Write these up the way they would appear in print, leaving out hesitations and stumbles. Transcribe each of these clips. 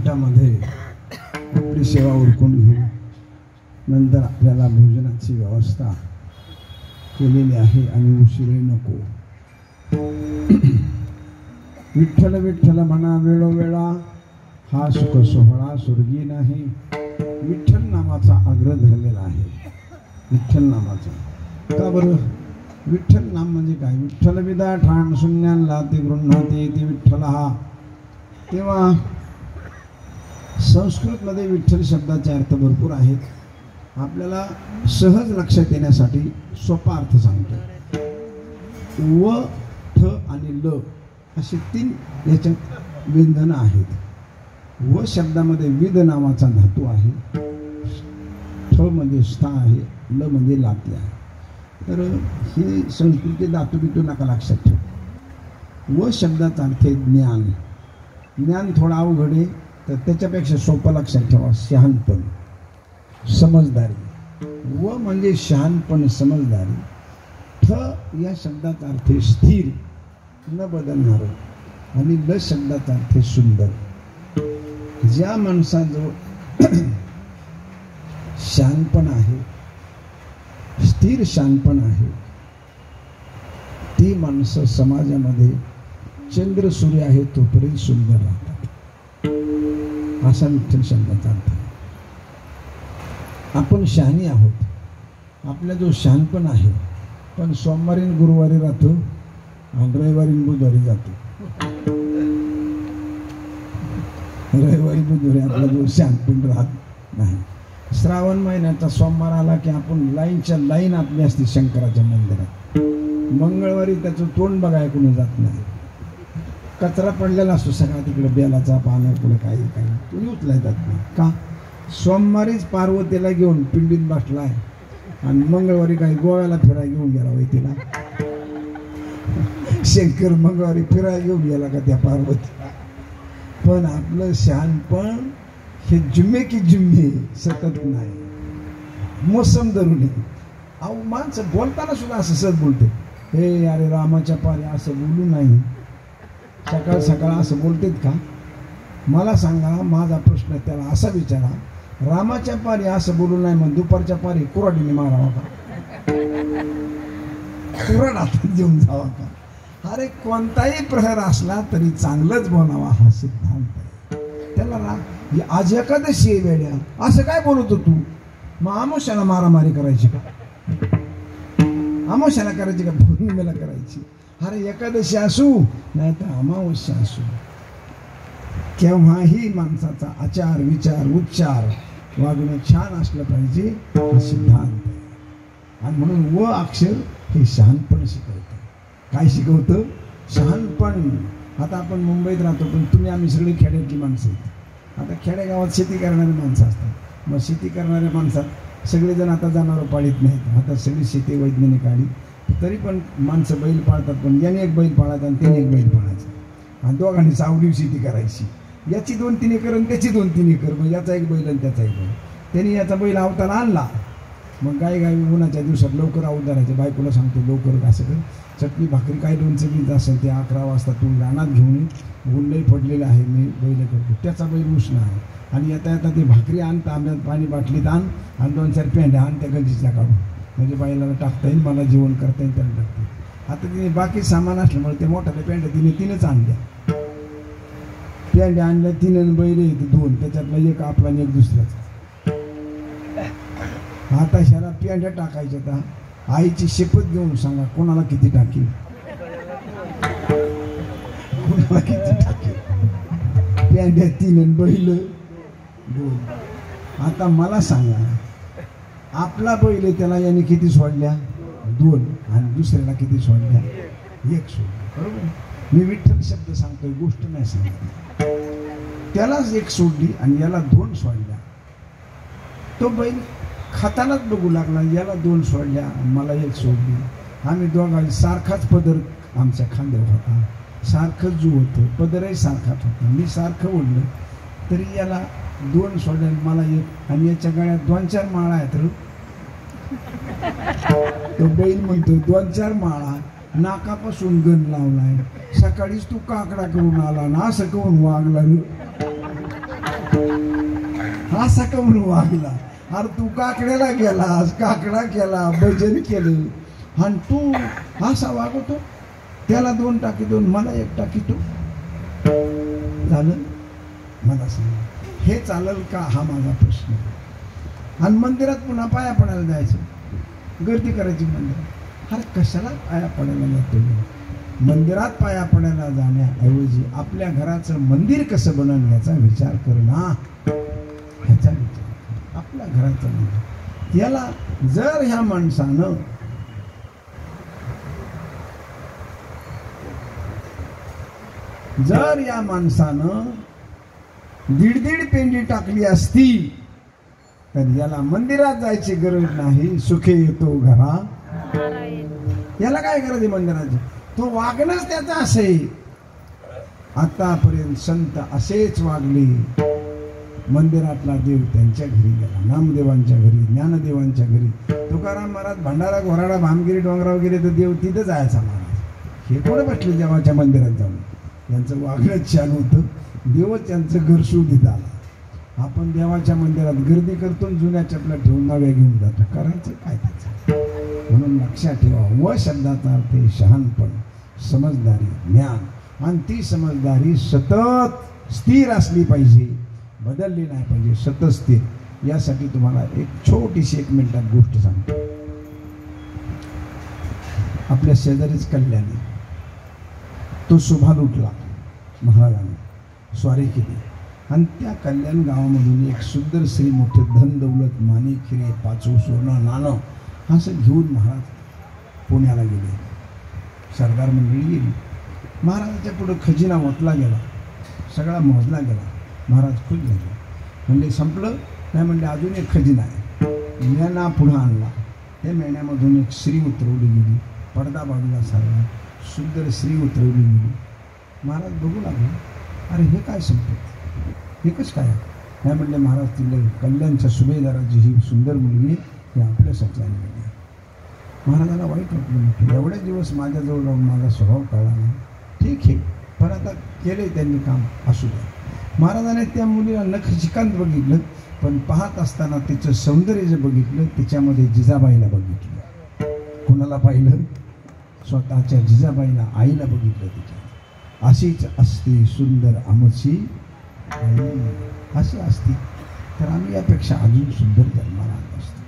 मिनिटामध्ये आपली सेवा उरकून घेऊ. नंतर आपल्याला भोजनाची व्यवस्था केलेली आहे आणि उशीरही नको. विठ्ठल विठ्ठल म्हणा वेळोवेळा, हा सुख सोहळा स्वर्गी नाही. विठ्ठल नामाचा आग्रह धरलेला आहे. विठ्ठल नामाचा का बरं? विठ्ठल नाम म्हणजे काय? विठ्ठल विदा ठाण शून्यांना ते गृह्णाते ते विठ्ठल हा. तेव्हा संस्कृतमध्ये विठ्ठल शब्दाचे अर्थ भरपूर आहेत. आपल्याला सहज लक्षात येण्यासाठी सोपा अर्थ सांगतो. व ठ आणि ल असे 3 याच्यात व्यंजनं आहेत. व शब्दामध्ये विद नावाचा धातू आहे, ठ मध्ये स्था आहे, ल मध्ये लाती आहे. तर हे संस्कृती धातू बितू नका लक्षात ठेवा. व शब्दाचा अर्थ आहे ज्ञान. ज्ञान थोडा अवघड आहे, तर त्याच्यापेक्षा सोपं लक्षात ठेवा, शहाणपण, समजदारी. व म्हणजे शहाणपण, समजदारी. ठ या शब्दाचा अर्थ आहे स्थिर, न बदलणारं. आणि ल शब्दाचा अर्थ आहे सुंदर. ज्या माणसाजवळ शहाणपण आहे, स्थिर शहाणपण आहे, ती माणसं समाजामध्ये चंद्र सूर्य आहे तोपर्यंत सुंदर राहतात. असा विठ्ठल शब्दाचा अर्थ आहे. आपण शहाणी आहोत, आपला जो शहाणपण आहे, पण सोमवारी गुरुवारी राहतो आणि रविवारी बुधवारी जातो. रविवारी बुधवारी आपला जो शहाणपण राहत नाही. श्रावण महिन्याचा सोमवार आला की आपण लाईनच्या लाईन आपली असते शंकराच्या मंदिरात. मंगळवारी त्याचं तोंड बघाय कोणी जात नाही. कचरा पडलेला असतो सगळा तिकडे, बेलाचा पानं पुढे काही काही, तो उचलाय जात नाही. का? सोमवारीच पार्वतीला घेऊन पिंडीत बसलाय आणि मंगळवारी काही गोव्याला फिरायला घेऊन गेला होय तिला. शंकर मंगळवारी फिरायला घेऊन गेला का त्या पार्वतीला? पण आपलं शहाणपण हे जुम्मे की जुम्मे सतत नाही, मोसम धरून. अहो माणसं बोलताना सुद्धा असं सहज बोलते. हे अरे रामाच्या पारी असं बोलू नाही. सकाळ सकाळ असं बोलतेत का? मला सांगा, माझा प्रश्न त्याला असा विचारा, रामाच्या पारी असं बोलू नाही मग दुपारच्या पारी कुऱ्हाडीने मारावा का? कुऱ्हाड हातात घेऊन जावा का? अरे कोणताही प्रहर असला तरी चांगलंच बोलावा, हा सिद्धांत आहे. त्याला आज एकादशी आहे वेड्या, असं काय बोलत तू? मग आमोशाला मारामारी करायची का? आमोशाला करायची का पौर्णिमेला करायची? अरे एकादशी असू नाही तर अमावस्या असू, केव्हाही माणसाचा आचार विचार उच्चार वागणं छान असलं पाहिजे, हा सिद्धांत. आणि म्हणून व अक्षर हे शहाणपण शिकवतं. काय शिकवतं? शहाणपण. आता आपण मुंबईत राहतो, पण तुम्ही आम्ही सगळी खेड्यातली माणसं आहेत. आता खेडेगावात शेती करणारी माणसं असतात. मग शेती करणाऱ्या माणसात सगळेजण आता जनावरं पाळीत नाहीत. आता सगळी शेती वैज्ञानिक आली, तरी पण माणसं बैल पाळतात. पण याने एक बैल पाळायचा आणि त्याने एक बैल पाळायचा आणि दोघांनी सावली शेती करायची. याची 2-3 एकर आणि त्याची 2-3 एकर, मग याचा एक बैल आणि त्याचा एक बैल. त्यांनी याचा बैल अवताला आणला. मग गाय उन्हाच्या दिवसात लवकर अवतारायचं. बायकोला सांगतो लवकर असं कर, चटणी भाकरी काय लोणचं बीज असेल ते 11 वाजता तू रानात घेऊन ये, ऊन लई पडलेलं आहे, मी बैल करतो. त्याचा बैल उष्ण आहे आणि येता येता ते भाकरी आण, तांब्यात पाणी बाटलीत आण आणि 2-4 पेंड्या आण त्या गंजीच्या काढून, म्हणजे बैलाला टाकता येईल, मला जेवण करता येईल त्याला टाकता. आता तिने बाकी सामान असल्यामुळे ते मोठ्या पेंड्या तिनेच आणल्या. पेंड्या आणल्या 3 बैल येते 2, त्याच्यातला एक आपला आणि एक दुसऱ्याचा. आता ह्याला पेंड्या टाकायच्या. आता आईची शपथ घेऊन सांगा कोणाला किती टाकेल, कोणाला किती टाकेल. पेंड्या 3 बैल 2. आता मला सांगा, आपला बैल त्याला याने किती सोडल्या? 2. आणि दुसऱ्याला किती सोडल्या? 1 सोडल्या. बरोबर. मी विठ्ठल शब्द सांगतोय, गोष्ट नाही सांगत. त्यालाच 1 सोडली आणि याला 2 सोडल्या. तो बैल खातानाच बघू लागला, याला 2 सोडल्या, मला 1 सोडली. आम्ही दोघांनी सारखाच पदर आमच्या खांद्यावर होता, सारखंच जू होतं, पदरही सारखाच होता. मी सारखं ओढलं तरी याला 2 सोडल्या, मला 1. आणि याच्या गळ्यात 2-4 माळा आहेत. तो बैल म्हणतो 2-4 माळा, नाकापासून गण लावलाय, सकाळीच तू काकडा करून आला ना, असं करून वागला. असा का म्हणून वागला? अरे तू काकड्याला गेलास, काकडा केला, भजन केलं आणि तू असा वागतो? त्याला 2 टाकी 2, मला 1 टाकी 2 झालं? मला सांग, हे चालेल का? हा माझा प्रश्न. आणि मंदिरात पुन्हा पाया पडायला जायचं, गर्दी करायची मंदिरात. अरे कशाला पाया पडायला जातो? मंदिरात पाया पडायला जाण्याऐवजी आपल्या घराचं मंदिर कसं बनवून याचा विचार कर ना. ह्याचा विचार कर. आपल्या घराचं मंदिर, याला जर ह्या माणसानं जर या माणसानं 1.5 पेंडी टाकली असती तर याला मंदिरात जायची गरज नाही. सुखे येतो घरा. याला काय गरज आहे मंदिराची? तो वागणंच त्याचा असे. आतापर्यंत संत असेच वागले. मंदिरातला देव त्यांच्या घरी गेला, नामदेवांच्या घरी, ज्ञानदेवांच्या घरी. तुकाराम महाराज भंडारा घोराडा भामगिरी डोंगरावर गेले तर देव तिथं जायचा महाराज. हे कोण बसले देवाच्या मंदिरात जाऊन? यांचं वागणंच छान होतं, देवच त्यांचं घर शोधित आला. आपण देवाच्या मंदिरात गर्दी करतो, जुन्या चपला ठेवून नव्या घेऊन जातो. करायचं काय त्याचं? म्हणून लक्षात ठेवा, व शब्दाचा अर्थ शहाणपण, समजदारी, ज्ञान. आणि ती समजदारी सतत स्थिर असली पाहिजे, बदलली नाही पाहिजे, सतत स्थिर. यासाठी तुम्हाला एक छोटीशी 1 मिनिटात गोष्ट सांगतो. आपल्या शेजारीच कल्याणी, तो सुभान उठला, महाराजांनी स्वारी केली आणि त्या कल्याण गावामधून एक सुंदर स्त्री, मोठे धन दौलत, माणिक, हिरे, 5 सोनं, नाणं असं घेऊन महाराज पुण्याला गेले. सरदार मंडळी गेली. महाराजाच्या पुढे खजिना ओतला गेला, सगळा मोजला गेला. महाराज खुश झाले, म्हणजे संपलं नाही. म्हणजे अजून एक खजिना आहे. मेणा पुढं आणला. त्या मेण्यामधून एक स्त्री उतरवली गेली, पडदा बाजूला सारला, सुंदर स्त्री उतरवली गेली. महाराज बघू लागले, अरे हे काय संपत, हे कसं काय? नाही म्हणले, महाराज तिला कल्याणच्या सुभेदाराची ही सुंदर मुलगी ही आपल्यासाठी आणलेली आहे. महाराजांना वाईट वाटलं, एवढे दिवस माझ्याजवळ राहून माझा स्वभाव कळला नाही. ठीक आहे, पण आता केले त्यांनी काम, असू द्या. महाराजाने त्या मुलीला नखशिकांत बघितलं, पण पाहत असताना तिचं सौंदर्य जे बघितलं, तिच्यामध्ये जिजाबाईला बघितलं. कोणाला पाहिलं? स्वतःच्या जिजाबाईला, आईला बघितलं तिच्या. अशीच असते सुंदर आमची आई, अशी असती तर आम्ही यापेक्षा अजून सुंदर जन्माला आलो असतो.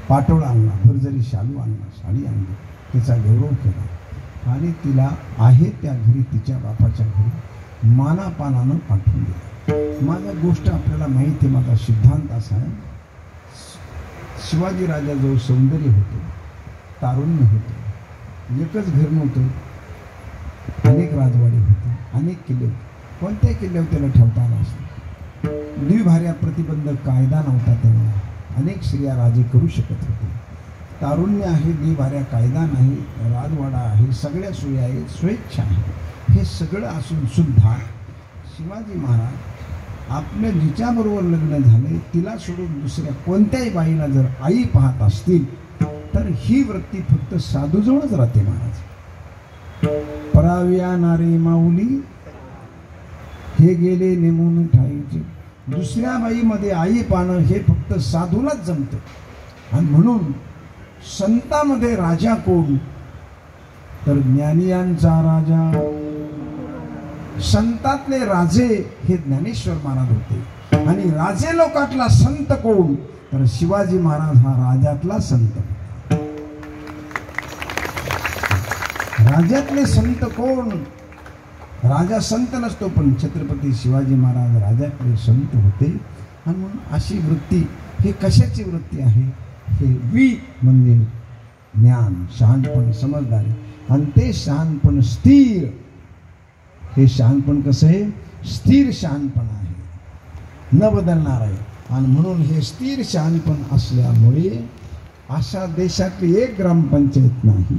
पाटोळा आणला, भरजरी शालू आणला, साडी आणली, तिचा गौरव केला आणि तिला आहे त्या घरी, तिच्या बापाच्या घरी मानापानानं पाठवून दिलं. माझा गोष्ट आपल्याला माहिती आहे, माझा सिद्धांत असा आहे. शिवाजी राजाजवळ सौंदर्य होतं, तारुण्य होतं, एकच घर नव्हतं, अनेक राजवाडी होते, अनेक किल्ले. कोणत्याही किल्ल्यावर त्याला ठेवता आला असतो. द्विभार्या प्रतिबंधक कायदा नव्हता तेव्हा, अनेक स्त्रिया राजे करू शकत होते. तारुण्य आहे, द्विभार्या कायदा नाही, राजवाडा आहे, सगळ्या सोयी आहेत, स्वेच्छा आहे. हे सगळं असून सुद्धा शिवाजी महाराज आपल्या जिच्याबरोबर लग्न झाले, तिला सोडून दुसऱ्या कोणत्याही बाईला जर आई पाहत असतील तर ही वृत्ती फक्त साधूजवळच राहते. महाराज, पराव्या नारे माऊली हे गेले नेमून ठाईचे. दुसऱ्या बाईमध्ये आई पाहणं हे फक्त साधूलाच जमतं. आणि म्हणून संतामध्ये राजा कोण? तर ज्ञानियांचा राजा. संतातले राजे हे ज्ञानेश्वर महाराज होते. आणि राजे लोकातला संत कोण? तर शिवाजी महाराज हा राजातला संत. राजातले संत कोण? राजा संत नसतो, पण छत्रपती शिवाजी महाराज राजातले संत होते. आणि म्हणून अशी वृत्ती, ही कशाची वृत्ती आहे? हे वी म्हणजे ज्ञान, शहाणपण, समजदारी. आणि ते शहाणपण स्थिर. हे शहाणपण कसं आहे? स्थिर शहाणपण आहे, न बदलणार आहे. आणि म्हणून हे स्थिर शहाणपण असल्यामुळे अशा देशातली एक ग्रामपंचायत नाही